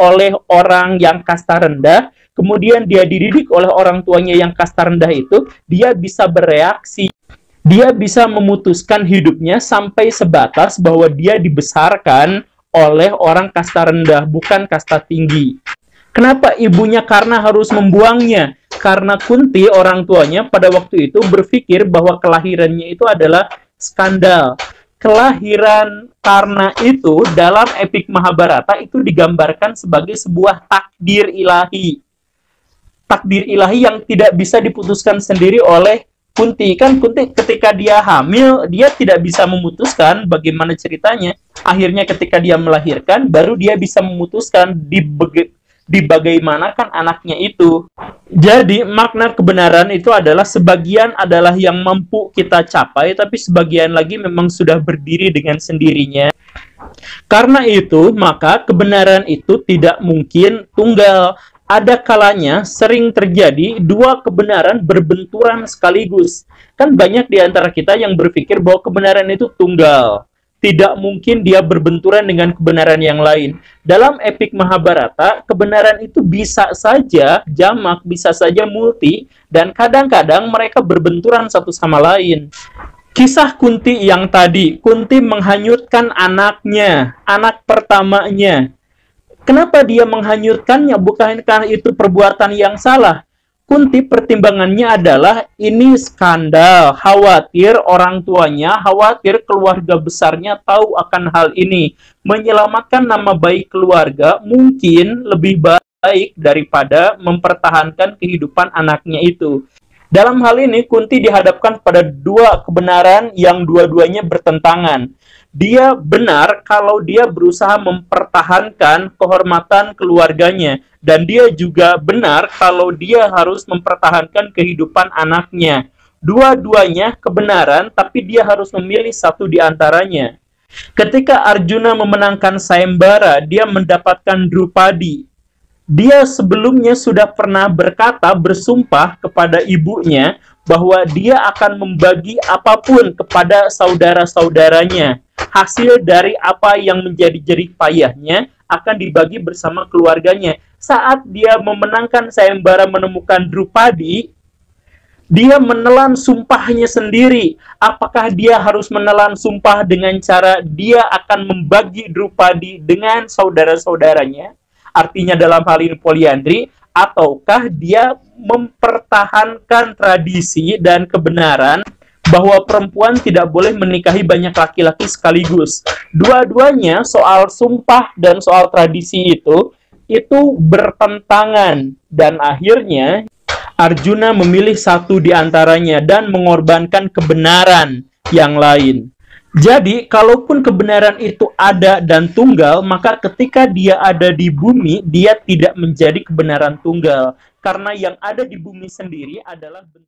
oleh orang yang kasta rendah, kemudian dia dididik oleh orang tuanya yang kasta rendah itu, dia bisa bereaksi. Dia bisa memutuskan hidupnya sampai sebatas bahwa dia dibesarkan oleh orang kasta rendah, bukan kasta tinggi. Kenapa ibunya Karna harus membuangnya? Karena Kunti, orang tuanya, pada waktu itu berpikir bahwa kelahirannya itu adalah skandal. Kelahiran Karna itu dalam epik Mahabharata itu digambarkan sebagai sebuah takdir ilahi. Takdir ilahi yang tidak bisa diputuskan sendiri oleh Kunti. Kan Kunti ketika dia hamil, dia tidak bisa memutuskan bagaimana ceritanya. Akhirnya ketika dia melahirkan, baru dia bisa memutuskan bagaimanakan anaknya itu. Jadi makna kebenaran itu adalah sebagian adalah yang mampu kita capai, tapi sebagian lagi memang sudah berdiri dengan sendirinya. Karena itu, maka kebenaran itu tidak mungkin tunggal. Ada kalanya sering terjadi dua kebenaran berbenturan sekaligus. Kan banyak di antara kita yang berpikir bahwa kebenaran itu tunggal. Tidak mungkin dia berbenturan dengan kebenaran yang lain. Dalam epik Mahabharata, kebenaran itu bisa saja jamak, bisa saja multi, dan kadang-kadang mereka berbenturan satu sama lain. Kisah Kunti yang tadi, Kunti menghanyutkan anaknya, anak pertamanya. Kenapa dia menghanyutkannya? Bukankah itu perbuatan yang salah? Kunti pertimbangannya adalah ini skandal, khawatir orang tuanya, khawatir keluarga besarnya tahu akan hal ini. Menyelamatkan nama baik keluarga mungkin lebih baik daripada mempertahankan kehidupan anaknya itu. Dalam hal ini, Kunti dihadapkan pada dua kebenaran yang dua-duanya bertentangan. Dia benar kalau dia berusaha mempertahankan kehormatan keluarganya, dan dia juga benar kalau dia harus mempertahankan kehidupan anaknya. Dua-duanya kebenaran, tapi dia harus memilih satu di antaranya. Ketika Arjuna memenangkan Sayembara, dia mendapatkan Drupadi. Dia sebelumnya sudah pernah berkata, bersumpah kepada ibunya bahwa dia akan membagi apapun kepada saudara-saudaranya. Hasil dari apa yang menjadi jerih payahnya akan dibagi bersama keluarganya. Saat dia memenangkan Sayembara menemukan Drupadi, dia menelan sumpahnya sendiri. Apakah dia harus menelan sumpah dengan cara dia akan membagi Drupadi dengan saudara-saudaranya? Artinya dalam hal ini poliandri, ataukah dia mempertahankan tradisi dan kebenaran bahwa perempuan tidak boleh menikahi banyak laki-laki sekaligus. Dua-duanya soal sumpah dan soal tradisi itu bertentangan, dan akhirnya Arjuna memilih satu di antaranya dan mengorbankan kebenaran yang lain. Jadi, kalaupun kebenaran itu ada dan tunggal, maka ketika dia ada di bumi, dia tidak menjadi kebenaran tunggal. Karena yang ada di bumi sendiri adalah bentuk